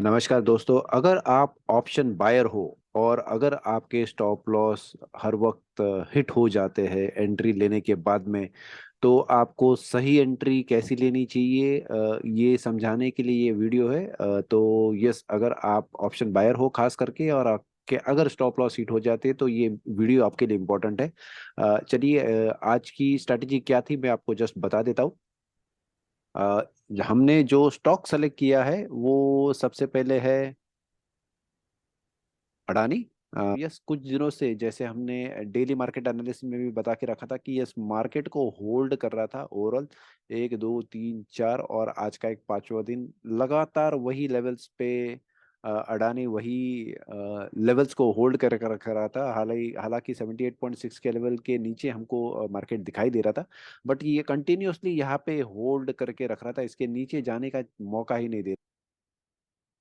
नमस्कार दोस्तों। अगर आप ऑप्शन बायर हो और अगर आपके स्टॉप लॉस हर वक्त हिट हो जाते हैं एंट्री लेने के बाद में, तो आपको सही एंट्री कैसी लेनी चाहिए, ये समझाने के लिए ये वीडियो है। तो यस, अगर आप ऑप्शन बायर हो खास करके और आपके अगर स्टॉप लॉस हिट हो जाते हैं तो ये वीडियो आपके लिए इम्पोर्टेंट है। चलिए, आज की स्ट्रैटेजी क्या थी मैं आपको जस्ट बता देता हूँ। अ, हमने जो स्टॉक सेलेक्ट किया है वो सबसे पहले है अडानी। यस, कुछ दिनों से जैसे हमने डेली मार्केट एनालिसिस में भी बता के रखा था कि यस मार्केट को होल्ड कर रहा था ओवरऑल 1 2 3 4, और आज का एक पांचवा दिन लगातार वही लेवल्स पे अडानी वही लेवल्स को होल्ड कर रखा रहा था। हालांकि हालांकि 78.6 के लेवल के नीचे हमको मार्केट दिखाई दे रहा था, बट ये कंटिन्यूअसली यहाँ पे होल्ड करके रख रहा था, इसके नीचे जाने का मौका ही नहीं दे।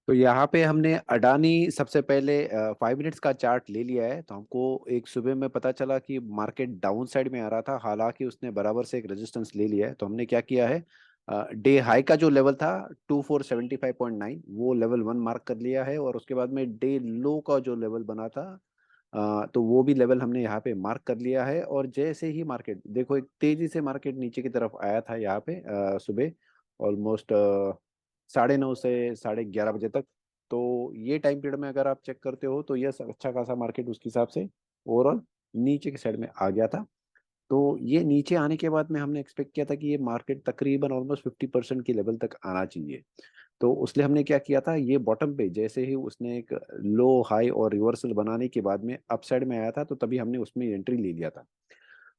तो यहाँ पे हमने अडानी सबसे पहले 5 मिनट्स का चार्ट ले लिया है। तो हमको एक सुबह में पता चला कि मार्केट डाउन साइड में आ रहा था, हालांकि उसने बराबर से एक रेजिस्टेंस ले लिया है। तो हमने क्या किया है, डे हाई का जो लेवल था 2475.9 वो लेवल 1 मार्क कर लिया है, और उसके बाद में डे लो का जो लेवल बना था तो वो भी लेवल हमने यहाँ पे मार्क कर लिया है। और जैसे ही मार्केट देखो, एक तेजी से मार्केट नीचे की तरफ आया था यहाँ पे सुबह ऑलमोस्ट 9:30 से 11:30 बजे तक। तो ये टाइम पीरियड में अगर आप चेक करते हो तो ये अच्छा खासा मार्केट उसके हिसाब से ओवरऑल नीचे की साइड में आ गया था। तो ये नीचे आने के बाद में हमने एक्सपेक्ट किया था कि ये मार्केट तकरीबन ऑलमोस्ट 50% की लेवल तक आना चाहिए। तो उसलिए हमने क्या किया था, ये बॉटम पे जैसे ही उसने एक लो हाई और रिवर्सल बनाने के बाद में अपसाइड में आया था, तो तभी हमने उसमें एंट्री ले लिया था।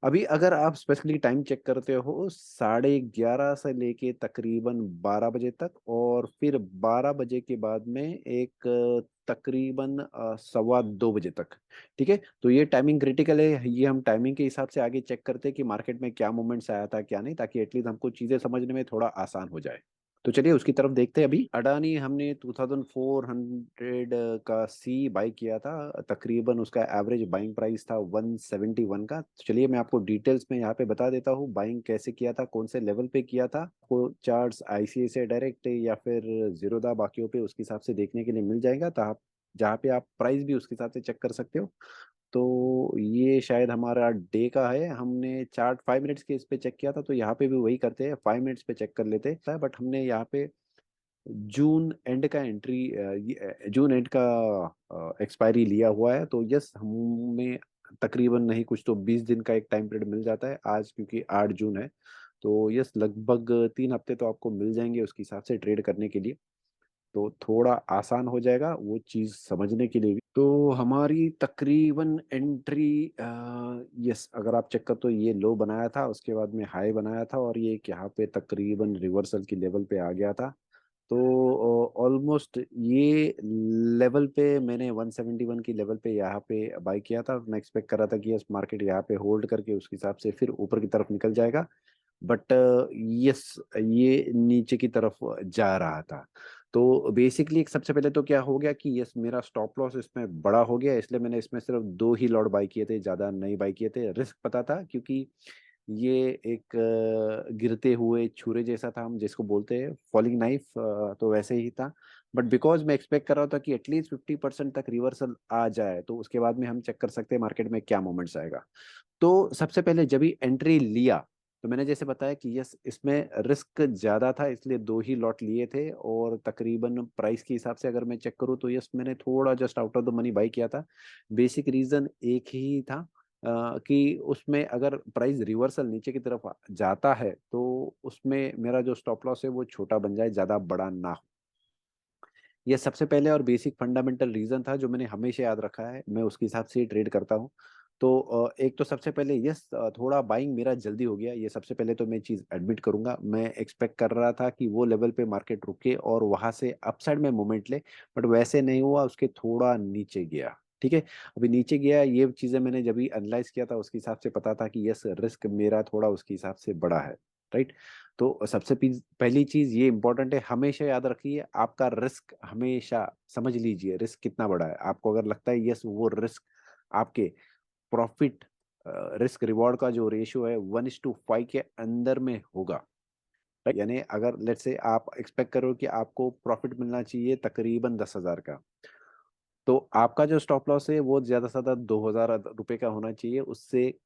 अभी अगर आप स्पेसिफिकली टाइम चेक करते हो 11:30 से लेके तकरीबन 12 बजे तक, और फिर 12 बजे के बाद में एक तकरीबन 1:15 बजे तक। ठीक है, तो ये टाइमिंग क्रिटिकल है। ये हम टाइमिंग के हिसाब से आगे चेक करते हैं कि मार्केट में क्या मूवमेंट्स आया था क्या नहीं, ताकि एटलीस्ट हमको चीजें समझने में थोड़ा आसान हो जाए। तो चलिए उसकी तरफ देखते हैं। अभी अडानी हमने 2400 का सी बाई किया था, तकरीबन उसका एवरेज बाइंग प्राइस था 171 का। तो चलिए मैं आपको डिटेल्स में यहाँ पे बता देता हूँ बाइंग कैसे किया था, कौन से लेवल पे किया था। आपको चार्ट्स आईसीआईसीआई डायरेक्ट या फिर जीरोधा बाकियों पे उसके हिसाब से देखने के लिए मिल जाएगा, तो आप जहाँ पे आप प्राइस भी उसके हिसाब से चेक कर सकते हो। तो ये शायद हमारा डे का है, हमने चार्ट 5 मिनट्स के इस पे चेक किया था, तो यहाँ पे भी वही करते हैं, 5 मिनट्स पे चेक कर लेते हैं। बट हमने यहाँ पे जून एंड का जून एंड का एक्सपायरी लिया हुआ है। तो यस, हमें तकरीबन नहीं कुछ तो 20 दिन का एक टाइम पीरियड मिल जाता है आज, क्योंकि 8 जून है। तो यस, लगभग 3 हफ्ते तो आपको मिल जाएंगे उसके हिसाब से ट्रेड करने के लिए। तो थोड़ा आसान हो जाएगा वो चीज़ समझने के लिए भी। तो हमारी तकरीबन एंट्री, यस अगर आप चेक कर तो ये लो बनाया था, उसके बाद में हाई बनाया था, और ये एक यहाँ पे तकरीबन रिवर्सल की लेवल पे आ गया था। तो ऑलमोस्ट ये लेवल पे मैंने 171 की लेवल पे यहाँ पे बाई किया था। मैं एक्सपेक्ट कर रहा था कि यस मार्केट यहाँ पे होल्ड करके उसके हिसाब से फिर ऊपर की तरफ निकल जाएगा, बट यस ये नीचे की तरफ जा रहा था। तो बेसिकली सबसे पहले तो क्या हो गया कि यस मेरा स्टॉप लॉस इसमें बड़ा हो गया, इसलिए मैंने इसमें सिर्फ दो ही लॉट बाई किए थे, ज़्यादा नहीं बाई किए थे। रिस्क पता था क्योंकि ये एक गिरते हुए छुरे जैसा था, हम जिसको बोलते हैं फॉलिंग नाइफ, तो वैसे ही था। बट बिकॉज मैं एक्सपेक्ट कर रहा था कि एटलीस्ट 50% तक रिवर्सल आ जाए, तो उसके बाद में हम चेक कर सकते हैं मार्केट में क्या मोमेंट्स आएगा। तो सबसे पहले जब ही एंट्री लिया, तो मैंने जैसे बताया कि यस इसमें रिस्क ज्यादा था, इसलिए दो ही लॉट लिए थे। और तकरीबन प्राइस के हिसाब से अगर मैं चेक करूँ तो यस मैंने थोड़ा just out of the money by किया था। बेसिक रीजन एक ही था, कि उसमें अगर प्राइस रिवर्सल नीचे की तरफ जाता है तो उसमें मेरा जो स्टॉप लॉस है वो छोटा बन जाए, ज्यादा बड़ा ना हो। ये सबसे पहले और बेसिक फंडामेंटल रीजन था जो मैंने हमेशा याद रखा है, मैं उसके हिसाब से ही ट्रेड करता हूँ। तो एक तो सबसे पहले यस थोड़ा बाइंग मेरा जल्दी हो गया, ये सबसे पहले तो मैं चीज़ एडमिट करूंगा। मैं एक्सपेक्ट कर रहा था कि वो लेवल पे मार्केट रुके और वहां से अपसाइड में मोमेंट ले, बट वैसे नहीं हुआ, उसके थोड़ा नीचे गया। ठीक है, अभी नीचे गया, ये चीज़ें मैंने जब भी एनालाइज किया था उसके हिसाब से पता था कि यस रिस्क मेरा थोड़ा उसके हिसाब से बड़ा है। राइट, तो सबसे पहली चीज ये इंपॉर्टेंट है, हमेशा याद रखिए आपका रिस्क हमेशा समझ लीजिए रिस्क कितना बड़ा है। आपको अगर लगता है यस वो रिस्क आपके प्रॉफिट रिस्क रिवॉर्ड का जो रेशियो है 1:5 के अंदर में होगा, यानी अगर लेट्स से आप एक्सपेक्ट करो कि आपको प्रॉफिट मिलना चाहिए तकरीबन 10,000 का, तो आपका जो स्टॉप लॉस है वो ज्यादा से ज्यादा 2,000 रुपए का होना चाहिए, उससे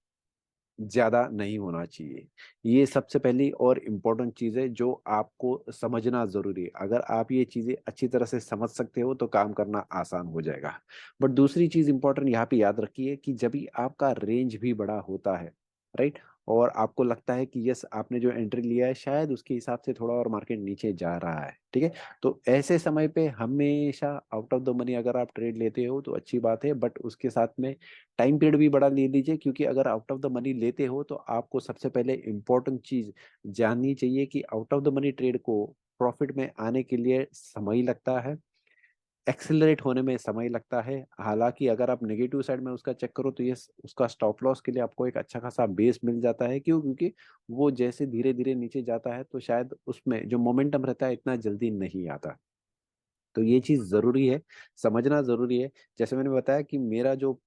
ज्यादा नहीं होना चाहिए। ये सबसे पहली और इम्पोर्टेंट चीज है जो आपको समझना जरूरी है। अगर आप ये चीजें अच्छी तरह से समझ सकते हो तो काम करना आसान हो जाएगा। बट दूसरी चीज इंपॉर्टेंट यहाँ पे याद रखिए कि जब भी आपका रेंज भी बड़ा होता है, राइट, और आपको लगता है कि यस आपने जो एंट्री लिया है शायद उसके हिसाब से थोड़ा और मार्केट नीचे जा रहा है, ठीक है, तो ऐसे समय पे हमेशा आउट ऑफ द मनी अगर आप ट्रेड लेते हो तो अच्छी बात है, बट उसके साथ में टाइम पीरियड भी बड़ा ले लीजिए, क्योंकि अगर आउट ऑफ द मनी लेते हो तो आपको सबसे पहले इंपॉर्टेंट चीज जाननी चाहिए कि out of the money trade को प्रॉफिट में आने के लिए समय लगता है, एक्सेलरेट होने में समय लगता है। हालांकि अगर आप नेगेटिव साइड में उसका चेक करो तो ये उसका स्टॉप लॉस के लिए आपको एक अच्छा खासा बेस मिल जाता है। क्यों? क्योंकि वो जैसे धीरे धीरे नीचे जाता है तो शायद उसमें जो मोमेंटम रहता है इतना जल्दी नहीं आता। तो ये चीज जरूरी है, समझना जरूरी है। जैसे मैंने बताया कि मेरा जो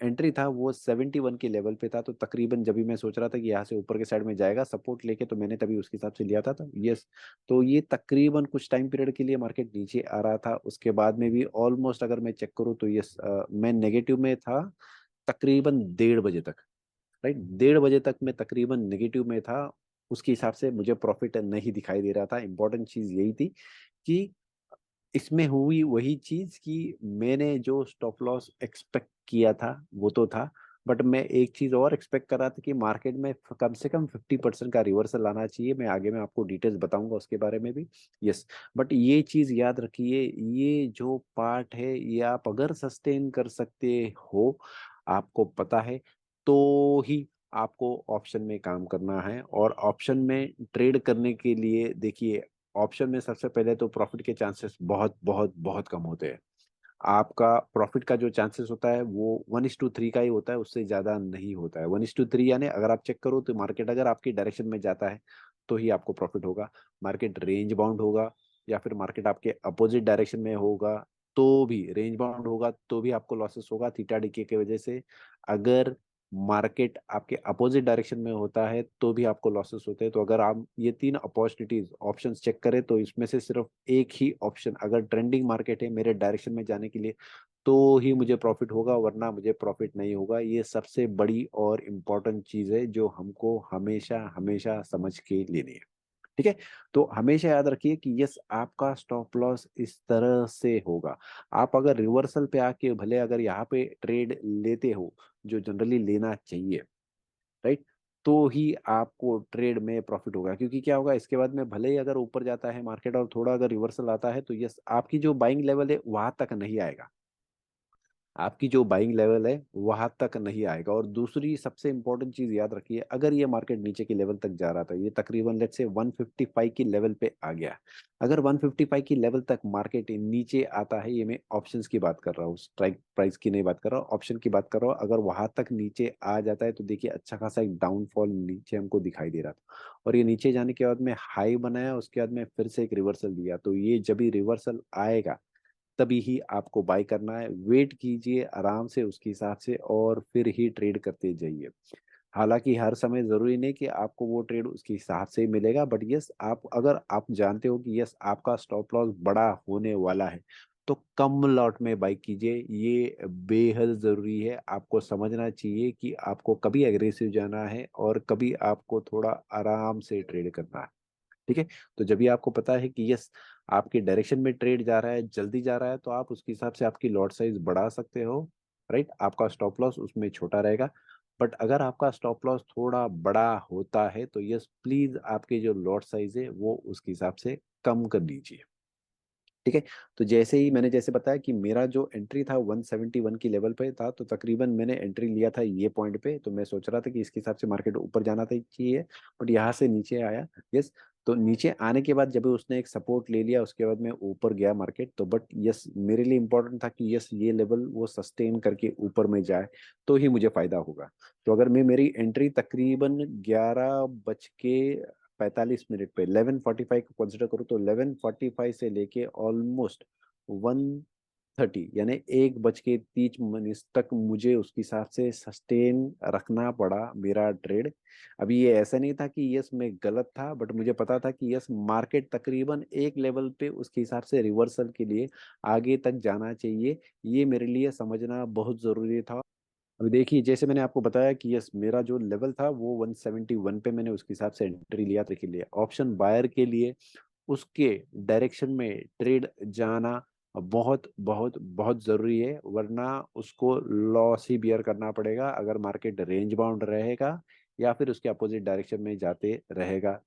एंट्री था वो 71 के लेवल पे था, तो तकरीबन जब भी मैं सोच रहा था कि यहाँ से ऊपर के साइड में जाएगा सपोर्ट लेके, तो मैंने तभी उसके हिसाब से लिया था। तो यस, तो ये तकरीबन कुछ टाइम पीरियड के लिए मार्केट नीचे आ रहा था, उसके बाद में भी ऑलमोस्ट अगर मैं चेक करूँ तो यस मैं नेगेटिव में था तकरीबन 1:30 बजे तक, राइट, 1:30 बजे तक मैं तकरीबन नेगेटिव में था। उसके हिसाब से मुझे प्रॉफिट नहीं दिखाई दे रहा था। इंपॉर्टेंट चीज यही थी कि इसमें हुई वही चीज कि मैंने जो स्टॉप लॉस एक्सपेक्ट किया था वो तो था, बट मैं एक चीज और एक्सपेक्ट कर रहा था कि मार्केट में कम से कम 50% का रिवर्सल आना चाहिए। मैं आगे में आपको डिटेल्स बताऊंगा उसके बारे में भी। यस, बट ये चीज याद रखिए, ये जो पार्ट है ये आप अगर सस्टेन कर सकते हो, आपको पता है, तो ही आपको ऑप्शन में काम करना है। और ऑप्शन में ट्रेड करने के लिए देखिए, ऑप्शन में सबसे पहले तो प्रॉफिट के चांसेस बहुत बहुत बहुत कम होते हैं। आपका प्रॉफिट का जो चांसेस होता है वो 1:3 का ही होता है, उससे ज्यादा नहीं होता है। 1:3 यानी अगर आप चेक करो तो मार्केट अगर आपकी डायरेक्शन में जाता है तो ही आपको प्रॉफिट होगा, मार्केट रेंज बाउंड होगा या फिर मार्केट आपके अपोजिट डायरेक्शन में होगा तो भी, रेंज बाउंड होगा तो भी आपको लॉसेस होगा थीटा डीके की वजह से। अगर मार्केट आपके अपोजिट डायरेक्शन में होता है तो भी आपको लॉसेस होते हैं। तो अगर आप ये तीन अपॉर्चुनिटीज ऑप्शंस चेक करें तो इसमें से सिर्फ एक ही ऑप्शन, अगर ट्रेंडिंग मार्केट है मेरे डायरेक्शन में जाने के लिए, तो ही मुझे प्रॉफिट होगा, वरना मुझे प्रॉफिट नहीं होगा। ये सबसे बड़ी और इम्पोर्टेंट चीज है जो हमको हमेशा हमेशा समझ के लेनी है, ठीक है। तो हमेशा याद रखिए कि यस आपका स्टॉप लॉस इस तरह से होगा। आप अगर रिवर्सल पे आके भले अगर यहाँ पे ट्रेड लेते हो, जो जनरली लेना चाहिए, राइट, तो ही आपको ट्रेड में प्रॉफिट होगा। क्योंकि क्या होगा इसके बाद में, भले ही अगर ऊपर जाता है मार्केट और थोड़ा अगर रिवर्सल आता है तो यस आपकी जो बाइंग लेवल है वहां तक नहीं आएगा, आपकी जो बाइंग लेवल है वहां तक नहीं आएगा। और दूसरी सबसे इंपॉर्टेंट चीज याद रखिए, अगर ये मार्केट नीचे के लेवल तक जा रहा था, ये तकरीबन लेट से 155 की लेवल पे आ गया, अगर 155 की लेवल तक मार्केट नीचे आता है, ये मैं ऑप्शंस की बात कर रहा हूँ, स्ट्राइक प्राइस की नहीं बात कर रहा हूँ, ऑप्शन की बात कर रहा हूँ, अगर वहां तक नीचे आ जाता है तो देखिए अच्छा खासा एक डाउनफॉल नीचे हमको दिखाई दे रहा था। और ये नीचे जाने के बाद में हाई बनाया, उसके बाद में फिर से एक रिवर्सल दिया, तो ये जब भी रिवर्सल आएगा तभी ही आपको बाय करना है। वेट कीजिए आराम से उसके हिसाब से और फिर ही ट्रेड करते जाइए। हालांकि हर समय जरूरी नहीं कि आपको वो ट्रेड उसके हिसाब से ही मिलेगा, बट यस आप अगर आप जानते हो कि यस आपका स्टॉप लॉस बड़ा होने वाला है तो कम लॉट में बाई कीजिए। ये बेहद जरूरी है, आपको समझना चाहिए कि आपको कभी एग्रेसिव जाना है और कभी आपको थोड़ा आराम से ट्रेड करना है, ठीक है। तो जब भी आपको पता है कि यस आपके डायरेक्शन में ट्रेड जा रहा है, जल्दी जा रहा है, तो आप उसके हिसाब से आपकी लॉट साइज बढ़ा सकते हो, राइट, आपका स्टॉप लॉस उसमें छोटा रहेगा। बट अगर आपका स्टॉप लॉस थोड़ा बड़ा होता है तो यस प्लीज आपके जो लॉट साइज है वो उसके हिसाब से कम कर दीजिए, ठीक है। तो जैसे ही मैंने जैसे बताया कि मेरा जो एंट्री था 171 की लेवल पे था, तो तकरीबन मैंने एंट्री लिया था ये पॉइंट पे, तो मैं सोच रहा था कि इसके हिसाब से मार्केट ऊपर जाना था चाहिए, बट यहाँ से नीचे आया। यस, तो नीचे आने के बाद जब उसने एक सपोर्ट ले लिया उसके बाद में ऊपर गया मार्केट, तो बट यस मेरे लिए इंपॉर्टेंट था कि यस ये लेवल वो सस्टेन करके ऊपर में जाए तो ही मुझे फायदा होगा। तो अगर मैं मेरी एंट्री तकरीबन 11:45 पे 11:45 को कंसिडर करूँ तो 11:45 से लेके ऑलमोस्ट 1 30 यानी 1:30 तक मुझे उसके हिसाब से सस्टेन रखना पड़ा मेरा ट्रेड। अभी ये ऐसा नहीं था कि यस मैं गलत था, बट मुझे पता था कि यस मार्केट तकरीबन एक लेवल पे उसके हिसाब से रिवर्सल के लिए आगे तक जाना चाहिए। ये मेरे लिए समझना बहुत जरूरी था। अभी देखिए जैसे मैंने आपको बताया कि यस मेरा जो लेवल था वो 171 पे मैंने उसके हिसाब से एंट्री लिया था के लिए ऑप्शन बायर के लिए उसके डायरेक्शन में ट्रेड जाना बहुत बहुत बहुत जरूरी है, वरना उसको लॉस ही बियर करना पड़ेगा अगर मार्केट रेंज बाउंड रहेगा या फिर उसके अपोजिट डायरेक्शन में जाते रहेगा।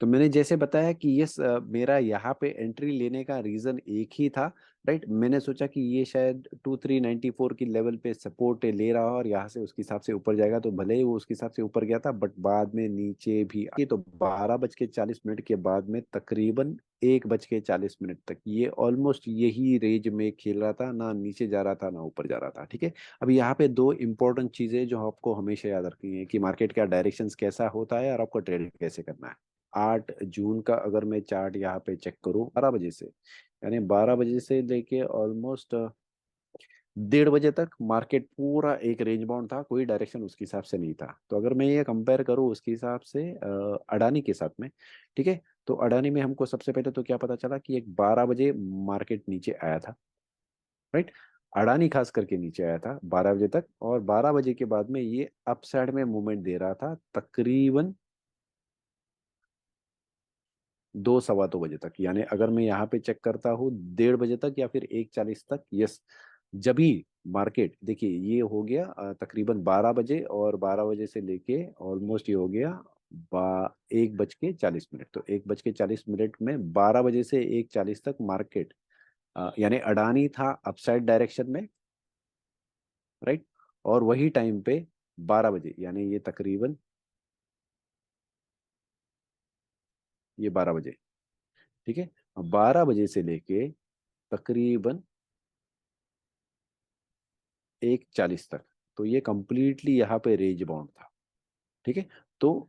तो मैंने जैसे बताया कि यस मेरा यहाँ पे एंट्री लेने का रीजन एक ही था। राइट, मैंने सोचा कि ये शायद 2394 की लेवल पे सपोर्ट ले रहा और यहाँ से उसके हिसाब से ऊपर जाएगा, तो भले ही वो उसके हिसाब से ऊपर गया था बट बाद में नीचे भी तो 12:40 के बाद में तकरीबन 1:40 तक ये ऑलमोस्ट यही रेंज में खेल रहा था, ना नीचे जा रहा था ना ऊपर जा रहा था। ठीक है, अब यहाँ पे दो इंपॉर्टेंट चीजें जो आपको हमेशा याद रखनी है कि मार्केट का डायरेक्शन कैसा होता है और आपको ट्रेड कैसे करना है। 8 जून का अगर मैं चार्ट यहाँ पे चेक करूँ 12 बजे से, यानी 12 बजे से लेके ऑलमोस्ट 1:30 बजे तक मार्केट पूरा एक रेंज बाउंड था, कोई डायरेक्शन उसके हिसाब से नहीं था। तो अगर मैं ये कंपेयर करूँ उसके हिसाब से अडानी के साथ में, ठीक है, तो अडानी में हमको सबसे पहले तो क्या पता चला कि एक 12 बजे मार्केट नीचे आया था। राइट, अडानी खास करके नीचे आया था 12 बजे तक, और 12 बजे के बाद में ये अपसाइड में मूवमेंट दे रहा था तकरीबन 2 सवा 2 बजे तक। यानी अगर मैं यहाँ पे चेक करता हूँ 1:30 बजे तक या फिर 1:40 तक, यस जब भी मार्केट देखिए ये हो गया तकरीबन 12 बजे, और 12 बजे से लेके ऑलमोस्ट ये हो गया 1:40। तो 1:40 में 12 बजे से 1:40 तक मार्केट यानी अडानी था अपसाइड डायरेक्शन में। राइट, और वही टाइम पे 12 बजे यानी ये तकरीबन ये 12 बजे, ठीक है, 12 बजे से लेके तकरीबन 1:40 तक, तो ये कंप्लीटली यहाँ पे रेंज बाउंड था। ठीक है, तो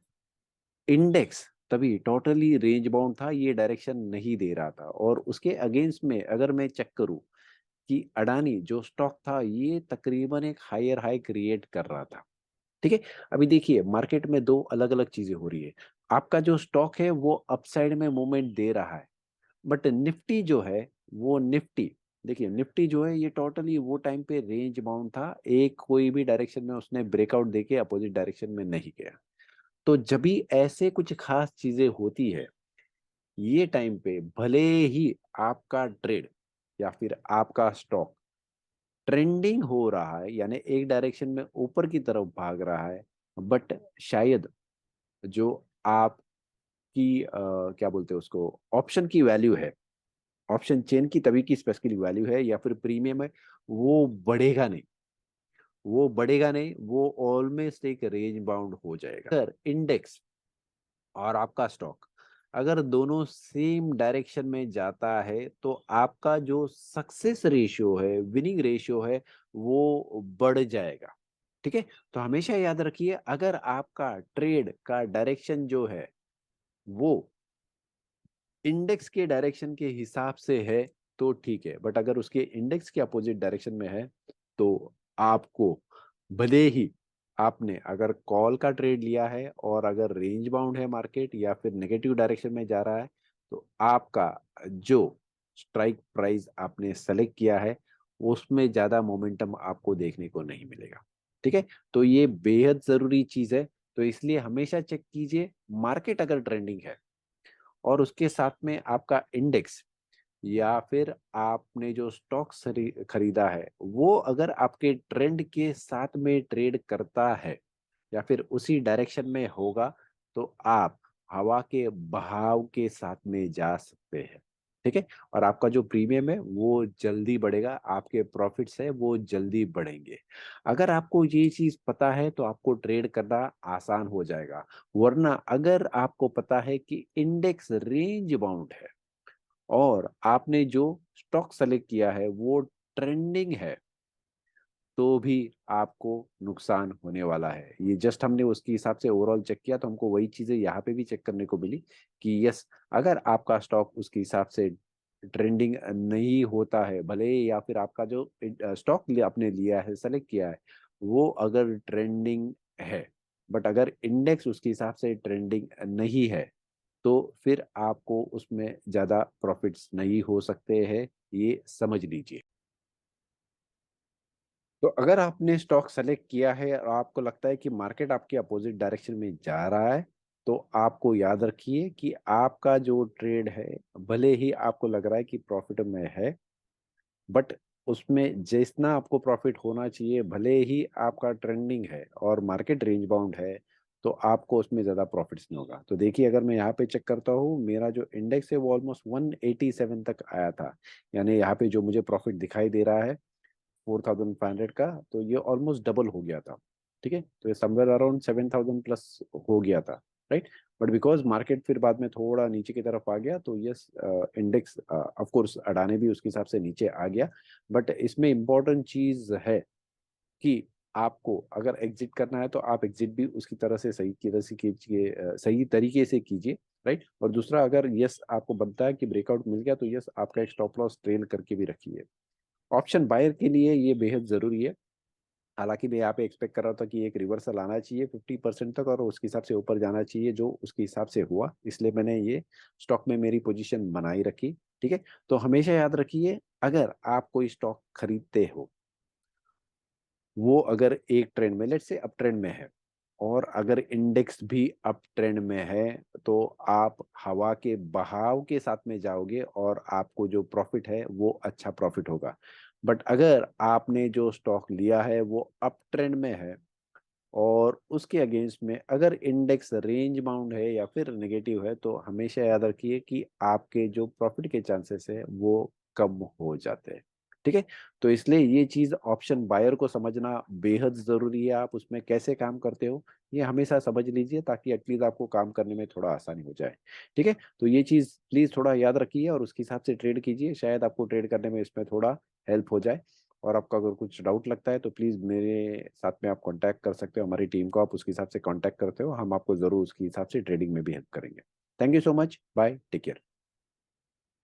इंडेक्स तभी टोटली रेंज बाउंड था, ये डायरेक्शन नहीं दे रहा था। और उसके अगेंस्ट में अगर मैं चेक करूं कि अडानी जो स्टॉक था ये तकरीबन एक हायर हाई क्रिएट कर रहा था। ठीक है, अभी देखिए मार्केट में दो अलग अलग चीजें हो रही है। आपका जो स्टॉक है वो अपसाइड में मूवमेंट दे रहा है, बट निफ्टी जो है वो निफ्टी देखिए निफ्टी जो है ये टोटली वो टाइम पे रेंज बाउंड था, एक कोई भी डायरेक्शन में उसने ब्रेकआउट देके अपोजिट डायरेक्शन में नहीं गया। तो जब भी ऐसे कुछ खास चीजें होती है ये टाइम पे भले ही आपका ट्रेड या फिर आपका स्टॉक ट्रेंडिंग हो रहा है यानी एक डायरेक्शन में ऊपर की तरफ भाग रहा है, बट शायद जो आपकी क्या बोलते हैं उसको ऑप्शन की वैल्यू है, ऑप्शन चेन की तभी की स्पेसिफिक वैल्यू है या फिर प्रीमियम है, वो बढ़ेगा नहीं, वो बढ़ेगा नहीं, वो ऑलमोस्ट एक रेंज बाउंड हो जाएगा। अगर इंडेक्स और आपका स्टॉक अगर दोनों सेम डायरेक्शन में जाता है तो आपका जो सक्सेस रेशियो है, विनिंग रेशियो है, वो बढ़ जाएगा। ठीक है, तो हमेशा याद रखिए अगर आपका ट्रेड का डायरेक्शन जो है वो इंडेक्स के डायरेक्शन के हिसाब से है तो ठीक है, बट अगर उसके इंडेक्स के अपोजिट डायरेक्शन में है तो आपको भले ही आपने अगर कॉल का ट्रेड लिया है और अगर रेंज बाउंड है मार्केट या फिर नेगेटिव डायरेक्शन में जा रहा है, तो आपका जो स्ट्राइक प्राइस आपने सेलेक्ट किया है उसमें ज्यादा मोमेंटम आपको देखने को नहीं मिलेगा। ठीक है, तो ये बेहद जरूरी चीज है। तो इसलिए हमेशा चेक कीजिए मार्केट अगर ट्रेंडिंग है और उसके साथ में आपका इंडेक्स या फिर आपने जो स्टॉक खरीदा है वो अगर आपके ट्रेंड के साथ में ट्रेड करता है या फिर उसी डायरेक्शन में होगा, तो आप हवा के बहाव के साथ में जा सकते हैं। ठीक है, और आपका जो प्रीमियम है वो जल्दी बढ़ेगा, आपके प्रॉफिट्स है वो जल्दी बढ़ेंगे। अगर आपको ये चीज पता है तो आपको ट्रेड करना आसान हो जाएगा। वरना अगर आपको पता है कि इंडेक्स रेंज बाउंड है और आपने जो स्टॉक सेलेक्ट किया है वो ट्रेंडिंग है, तो भी आपको नुकसान होने वाला है। ये जस्ट हमने उसके हिसाब से ओवरऑल चेक किया तो हमको वही चीजें यहाँ पे भी चेक करने को मिली कि यस अगर आपका स्टॉक उसके हिसाब से ट्रेंडिंग नहीं होता है, भले ही या फिर आपका जो स्टॉक आपने लिया है, सेलेक्ट किया है, वो अगर ट्रेंडिंग है, बट अगर इंडेक्स उसके हिसाब से ट्रेंडिंग नहीं है, तो फिर आपको उसमें ज़्यादा प्रॉफिट्स नहीं हो सकते हैं, ये समझ लीजिए। तो अगर आपने स्टॉक सेलेक्ट किया है और आपको लगता है कि मार्केट आपके अपोजिट डायरेक्शन में जा रहा है, तो आपको याद रखिए कि आपका जो ट्रेड है, भले ही आपको लग रहा है कि प्रॉफिट में है, बट उसमें जितना आपको प्रॉफिट होना चाहिए, भले ही आपका ट्रेंडिंग है और मार्केट रेंज बाउंड है, तो आपको उसमें ज़्यादा प्रॉफिट्स नहीं होगा। तो देखिए, अगर मैं यहाँ पे चेक करता हूँ, मेरा जो इंडेक्स है वो ऑलमोस्ट 187 तक आया था, यानी यहाँ पे जो मुझे प्रॉफिट दिखाई दे रहा है 4500 का, तो ये ऑलमोस्ट डबल हो गया था। ठीक है, तो ये समवेयर अराउंड 7000 प्लस हो गया था, राइट। बट बिकॉज मार्केट फिर बाद में थोड़ा नीचे की तरफ आ गया, तो yes, index of course Adani भी उसके हिसाब से नीचे आ गया। बट इसमें इम्पोर्टेंट चीज है कि आपको अगर एग्जिट करना है, तो आप एग्जिट भी उसकी तरह से सही तरह से कीजिए, सही तरीके से कीजिए, राइट। और दूसरा, अगर यस आपको बनता है कि ब्रेकआउट मिल गया, तो यस आपका एक स्टॉप लॉस ट्रेल करके भी रखिए। ऑप्शन बायर के लिए ये बेहद ज़रूरी है। हालाँकि मैं यहाँ पे एक्सपेक्ट कर रहा था कि एक रिवर्सल आना चाहिए 50% तक, और उसके हिसाब से ऊपर जाना चाहिए, जो उसके हिसाब से हुआ। इसलिए मैंने ये स्टॉक में मेरी पोजीशन बनाई रखी, ठीक है? तो हमेशा याद रखिए, अगर आप कोई स्टॉक खरीदते हो, वो अगर एक ट्रेंड में, लेट्स से अप ट्रेंड में है, और अगर इंडेक्स भी अप ट्रेंड में है, तो आप हवा के बहाव के साथ में जाओगे और आपको जो प्रॉफिट है वो अच्छा प्रॉफिट होगा। बट अगर आपने जो स्टॉक लिया है वो अप ट्रेंड में है, और उसके अगेंस्ट में अगर इंडेक्स रेंज बाउंड है या फिर नेगेटिव है, तो हमेशा याद रखिए कि आपके जो प्रॉफिट के चांसेस है वो कम हो जाते हैं। ठीक है, तो इसलिए ये चीज ऑप्शन बायर को समझना बेहद जरूरी है। आप उसमें कैसे काम करते हो, ये हमेशा समझ लीजिए, ताकि एटलीस्ट आपको काम करने में थोड़ा आसानी हो जाए। ठीक है, तो ये चीज प्लीज थोड़ा याद रखिए और उसके हिसाब से ट्रेड कीजिए, शायद आपको ट्रेड करने में इसमें थोड़ा हेल्प हो जाए। और आपका अगर कुछ डाउट लगता है, तो प्लीज़ मेरे साथ में आप कांटेक्ट कर सकते हो, हमारी टीम को आप उसके हिसाब से कांटेक्ट करते हो, हम आपको ज़रूर उसके हिसाब से ट्रेडिंग में भी हेल्प करेंगे। Thank you so much, bye, take care.